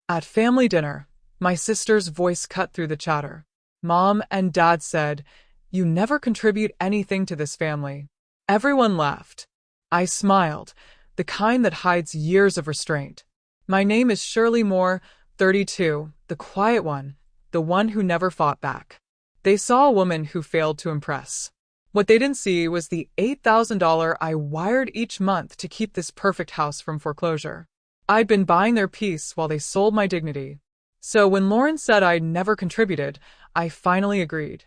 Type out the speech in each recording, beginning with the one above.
At family dinner, my sister's voice cut through the chatter. Mom and Dad said, "You never contribute anything to this family." Everyone laughed. I smiled, the kind that hides years of restraint. My name is Shirley Moore, 32, the quiet one, the one who never fought back. They saw a woman who failed to impress. What they didn't see was the $8,000 I wired each month to keep this perfect house from foreclosure. I'd been buying their peace while they sold my dignity. So when Lauren said I'd never contributed, I finally agreed.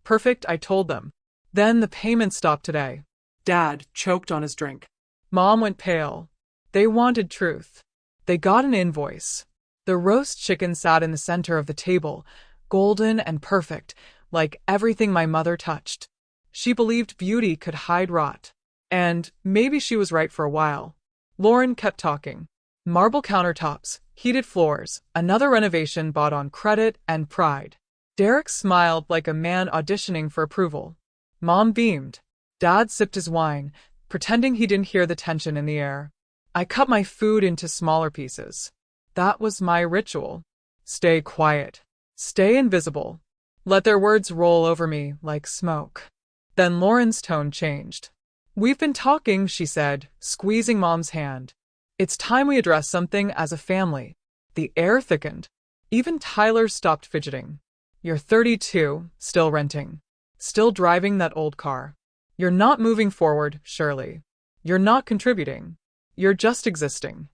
Perfect, I told them. Then the payment stopped today. Dad choked on his drink. Mom went pale. They wanted truth. They got an invoice. The roast chicken sat in the center of the table, golden and perfect, like everything my mother touched. She believed beauty could hide rot. And maybe she was right for a while. Lauren kept talking. Marble countertops, heated floors, another renovation bought on credit and pride. Derek smiled like a man auditioning for approval. Mom beamed. Dad sipped his wine, pretending he didn't hear the tension in the air. I cut my food into smaller pieces. That was my ritual. Stay quiet. Stay invisible. Let their words roll over me like smoke. Then Lauren's tone changed. "We've been talking," she said, squeezing Mom's hand. "It's time we address something as a family." The air thickened. Even Tyler stopped fidgeting. "You're 32, still renting. Still driving that old car. You're not moving forward, Shirley. You're not contributing. You're just existing."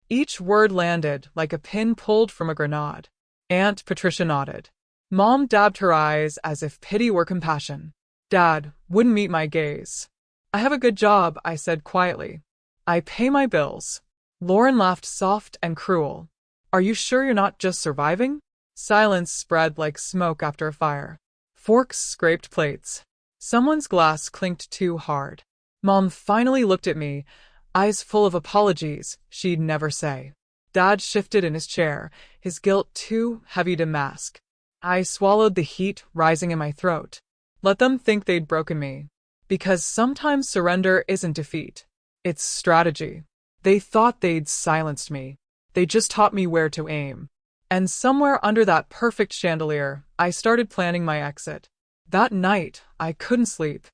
Each word landed like a pin pulled from a grenade. Aunt Patricia nodded. Mom dabbed her eyes as if pity were compassion. Dad wouldn't meet my gaze. "I have a good job," I said quietly. "I pay my bills." Lauren laughed soft and cruel. "Are you sure you're not just surviving?" Silence spread like smoke after a fire. Forks scraped plates. Someone's glass clinked too hard. Mom finally looked at me, eyes full of apologies she'd never say. Dad shifted in his chair, his guilt too heavy to mask. I swallowed the heat rising in my throat. Let them think they'd broken me. Because sometimes surrender isn't defeat. It's strategy. They thought they'd silenced me. They just taught me where to aim. And somewhere under that perfect chandelier, I started planning my exit. That night, I couldn't sleep.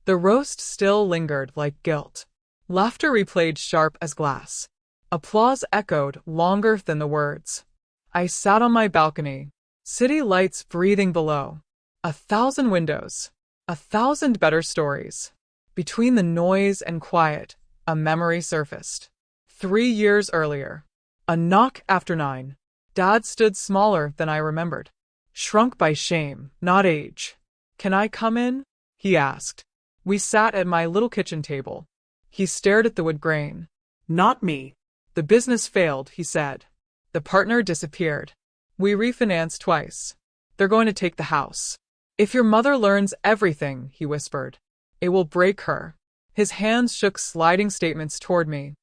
The roast still lingered like guilt. Laughter replayed sharp as glass. Applause echoed longer than the words. I sat on my balcony. City lights breathing below. 1,000 windows. 1,000 better stories. Between the noise and quiet, a memory surfaced. 3 years earlier. A knock after 9. Dad stood smaller than I remembered. Shrunk by shame, not age. "Can I come in?" he asked. We sat at my little kitchen table. He stared at the wood grain. "Not me." "The business failed," he said. "The partner disappeared. We refinanced twice. They're going to take the house. If your mother learns everything," he whispered, "it will break her." His hands shook sliding statements toward me.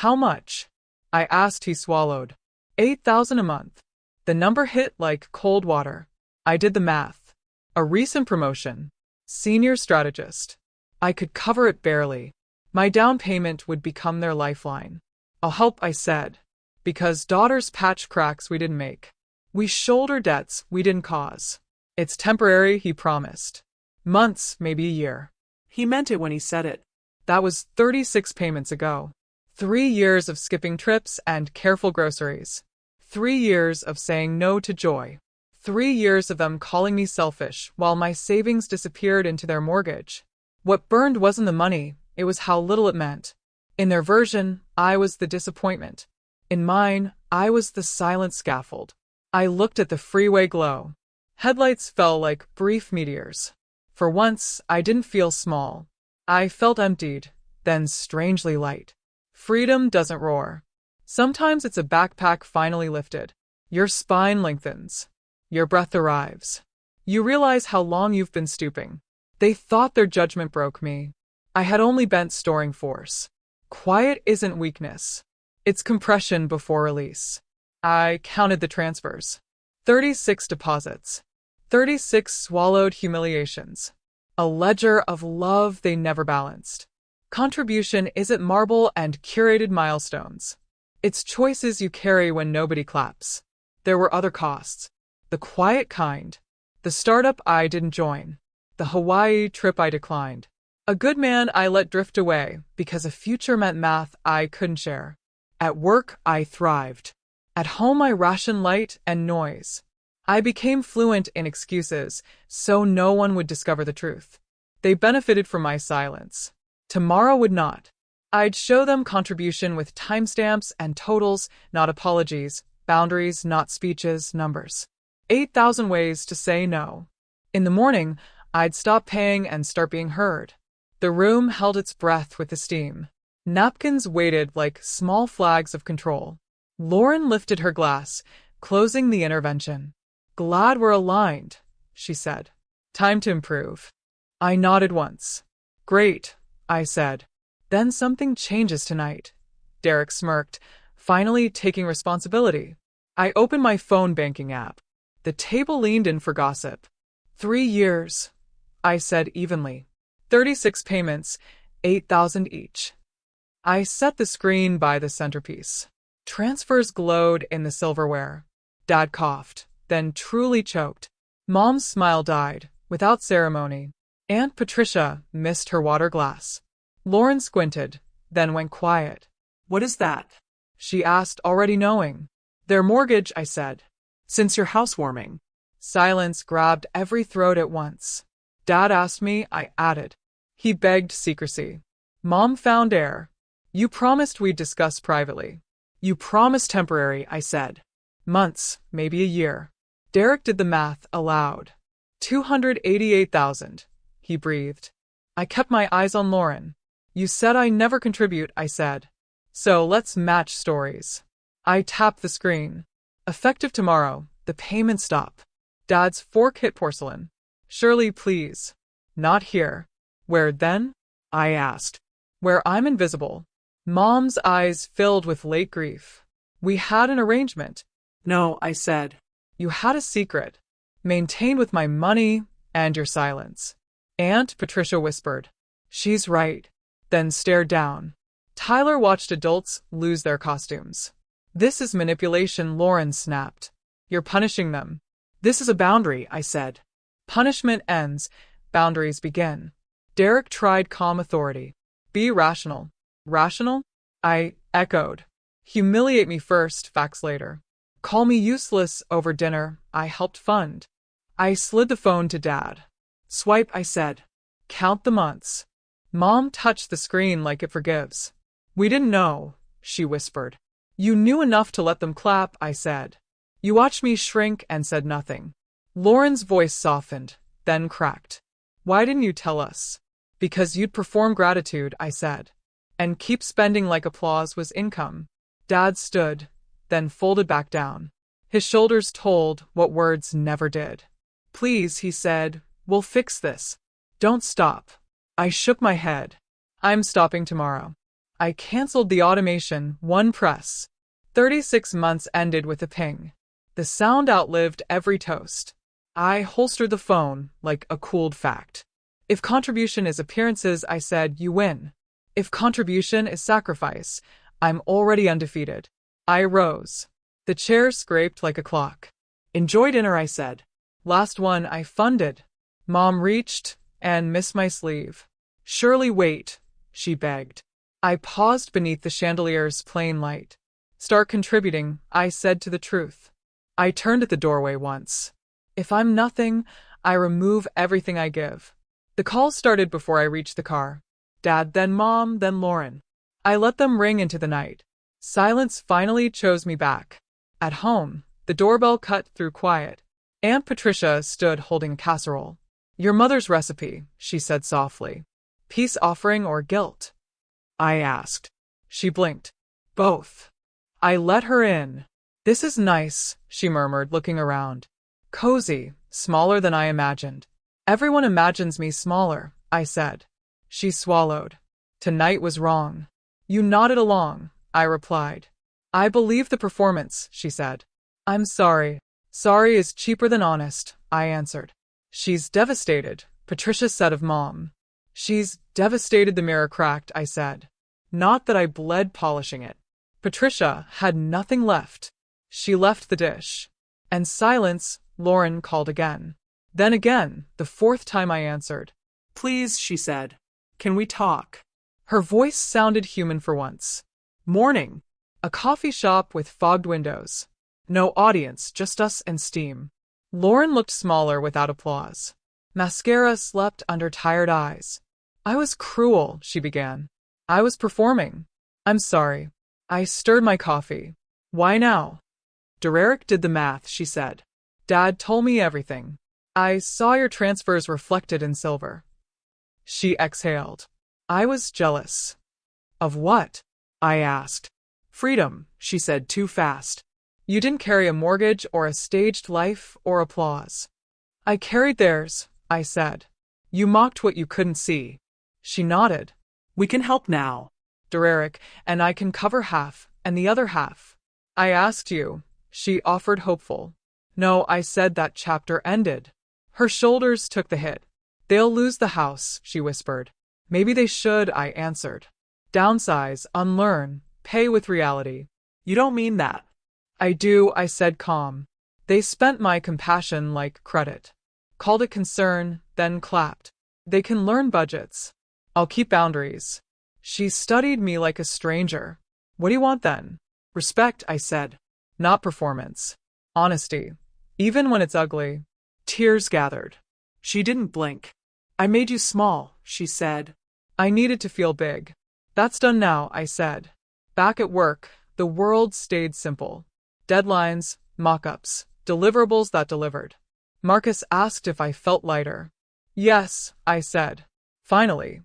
"How much?" I asked. He swallowed. 8,000 a month. The number hit like cold water. I did the math. A recent promotion. Senior strategist. I could cover it barely. My down payment would become their lifeline. "I'll help," I said. Because daughters patch cracks we didn't make. We shoulder debts we didn't cause. "It's temporary," he promised. "Months, maybe a year." He meant it when he said it. That was 36 payments ago. 3 years of skipping trips and careful groceries. 3 years of saying no to joy. 3 years of them calling me selfish while my savings disappeared into their mortgage. What burned wasn't the money, it was how little it meant. In their version, I was the disappointment. In mine, I was the silent scaffold. I looked at the freeway glow. Headlights fell like brief meteors. For once, I didn't feel small. I felt emptied, then strangely light. Freedom doesn't roar. Sometimes it's a backpack finally lifted. Your spine lengthens. Your breath arrives. You realize how long you've been stooping. They thought their judgment broke me. I had only been storing force. Quiet isn't weakness. It's compression before release. I counted the transfers. 36 deposits. 36 swallowed humiliations. A ledger of love they never balanced. Contribution isn't marble and curated milestones. It's choices you carry when nobody claps. There were other costs. The quiet kind. The startup I didn't join. The Hawaii trip I declined. A good man I let drift away because a future meant math I couldn't share. At work, I thrived. At home, I rationed light and noise. I became fluent in excuses, so no one would discover the truth. They benefited from my silence. Tomorrow would not. I'd show them contribution with timestamps and totals, not apologies, boundaries, not speeches, numbers. 8,000 ways to say no. In the morning, I'd stop paying and start being heard. The room held its breath with esteem. Napkins waited like small flags of control. Lauren lifted her glass, closing the intervention. Glad we're aligned, she said. Time to improve. I nodded once. Great, I said. Then something changes tonight. Derek smirked, finally taking responsibility. I opened my phone banking app. The table leaned in for gossip. 3 years, I said evenly. 36 payments, 8,000 each. I set the screen by the centerpiece. Transfers glowed in the silverware. Dad coughed, then truly choked. Mom's smile died, without ceremony. Aunt Patricia missed her water glass. Lauren squinted, then went quiet. What is that? She asked, already knowing. Their mortgage, I said. Since your housewarming. Silence grabbed every throat at once. Dad asked me, I added. He begged secrecy. Mom found air. You promised we'd discuss privately. You promised temporary, I said. Months, maybe a year. Derek did the math aloud. 288,000, he breathed. I kept my eyes on Lauren. You said I never contribute, I said. So let's match stories. I tapped the screen. Effective tomorrow, the payments stop. Dad's fork hit porcelain. Shirley, please. Not here. Where then? I asked. Where I'm invisible. Mom's eyes filled with late grief. We had an arrangement. No, I said. You had a secret. Maintained with my money and your silence. Aunt Patricia whispered. She's right. Then stared down. Tyler watched adults lose their costumes. This is manipulation, Lauren snapped. You're punishing them. This is a boundary, I said. Punishment ends, boundaries begin. Derek tried calm authority. Be rational. Rational? I echoed. Humiliate me first, facts later. Call me useless over dinner, I helped fund. I slid the phone to Dad. Swipe, I said. Count the months. Mom touched the screen like it forgives. We didn't know, she whispered. You knew enough to let them clap, I said. You watched me shrink and said nothing. Lauren's voice softened, then cracked. Why didn't you tell us? Because you'd perform gratitude, I said. And keep spending like applause was income. Dad stood, then folded back down. His shoulders told what words never did. Please, he said, we'll fix this. Don't stop. I shook my head. I'm stopping tomorrow. I canceled the automation, one press. 36 months ended with a ping. The sound outlived every toast. I holstered the phone like a cooled fact. If contribution is appearances, I said, you win. If contribution is sacrifice, I'm already undefeated. I rose. The chair scraped like a clock. Enjoy dinner, I said. Last one I funded. Mom reached and missed my sleeve. Surely wait, she begged. I paused beneath the chandelier's plain light. Start contributing, I said to the truth. I turned at the doorway once. If I'm nothing, I remove everything I give. The call started before I reached the car. Dad, then Mom, then Lauren. I let them ring into the night. Silence finally chose me back. At home, the doorbell cut through quiet. Aunt Patricia stood holding a casserole. Your mother's recipe, she said softly. Peace offering or guilt? I asked. She blinked. Both. I let her in. This is nice, she murmured, looking around. Cozy, smaller than I imagined. Everyone imagines me smaller, I said. She swallowed. Tonight was wrong. You nodded along, I replied. I believe the performance, she said. I'm sorry. Sorry is cheaper than honest, I answered. She's devastated, Patricia said of Mom. She's devastated, the mirror cracked, I said. Not that I bled polishing it. Patricia had nothing left. She left the dish. And silence, Lauren called again. Then again, the fourth time I answered. Please, she said. Can we talk? Her voice sounded human for once. Morning. A coffee shop with fogged windows. No audience, just us and steam. Lauren looked smaller without applause. Mascara slept under tired eyes. I was cruel, she began. I was performing. I'm sorry. I stirred my coffee. Why now? Derek did the math, she said. Dad told me everything. I saw your transfers reflected in silver. She exhaled. I was jealous. Of what? I asked. Freedom, she said too fast. You didn't carry a mortgage or a staged life or applause. I carried theirs, I said. You mocked what you couldn't see. She nodded. We can help now. Derek, and I can cover half, and the other half. I asked you, she offered hopeful. No, I said that chapter ended. Her shoulders took the hit. They'll lose the house, she whispered. Maybe they should, I answered. Downsize, unlearn, pay with reality. You don't mean that. I do, I said calm. They spent my compassion like credit. Called it concern, then clapped. They can learn budgets. I'll keep boundaries. She studied me like a stranger. What do you want then? Respect, I said. Not performance. Honesty. Even when it's ugly. Tears gathered. She didn't blink. I made you small, she said. I needed to feel big. That's done now, I said. Back at work, the world stayed simple. Deadlines, mock-ups, deliverables that delivered. Marcus asked if I felt lighter. Yes, I said. Finally.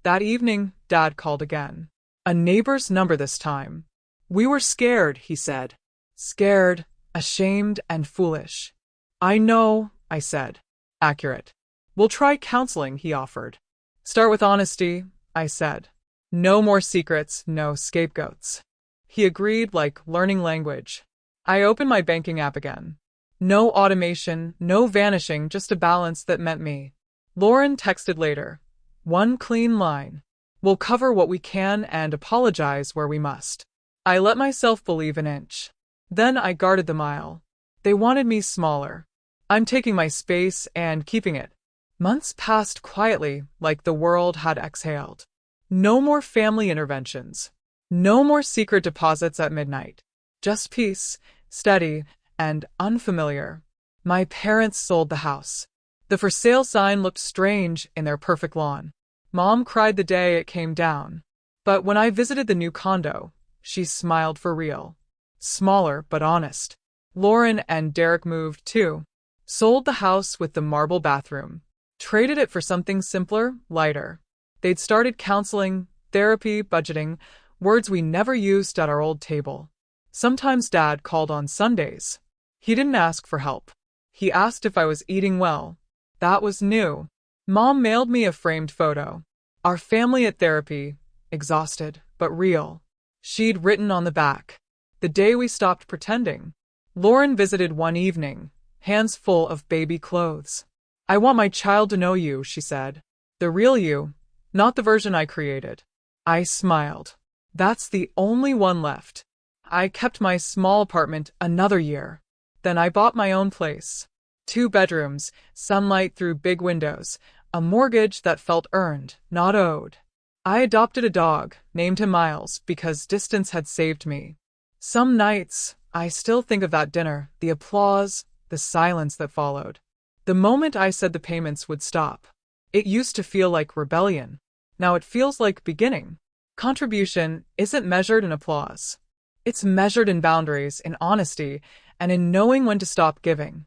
That evening, Dad called again. A neighbor's number this time. We were scared, he said. Scared, ashamed, and foolish. I know, I said. Accurate. We'll try counseling, he offered. Start with honesty, I said. No more secrets, no scapegoats. He agreed like learning language. I opened my banking app again. No automation, no vanishing, just a balance that meant me. Lauren texted later. One clean line. We'll cover what we can and apologize where we must. I let myself believe an inch. Then I guarded the mile. They wanted me smaller. I'm taking my space and keeping it. Months passed quietly, like the world had exhaled. No more family interventions. No more secret deposits at midnight. Just peace, steady, and unfamiliar. My parents sold the house. The for sale sign looked strange in their perfect lawn. Mom cried the day it came down. But when I visited the new condo, she smiled for real. Smaller but honest. Lauren and Derek moved too. Sold the house with the marble bathroom. Traded it for something simpler, lighter. They'd started counseling, therapy, budgeting, words we never used at our old table. Sometimes Dad called on Sundays. He didn't ask for help. He asked if I was eating well. That was new. Mom mailed me a framed photo. Our family at therapy, exhausted, but real. She'd written on the back. The day we stopped pretending. Lauren visited one evening, hands full of baby clothes. I want my child to know you, she said. The real you, not the version I created. I smiled. That's the only one left. I kept my small apartment another year. Then I bought my own place. 2 bedrooms, sunlight through big windows, a mortgage that felt earned, not owed. I adopted a dog, named him Miles, because distance had saved me. Some nights, I still think of that dinner, the applause, the silence that followed. The moment I said the payments would stop. It used to feel like rebellion. Now it feels like beginning. Contribution isn't measured in applause. It's measured in boundaries, in honesty, and in knowing when to stop giving.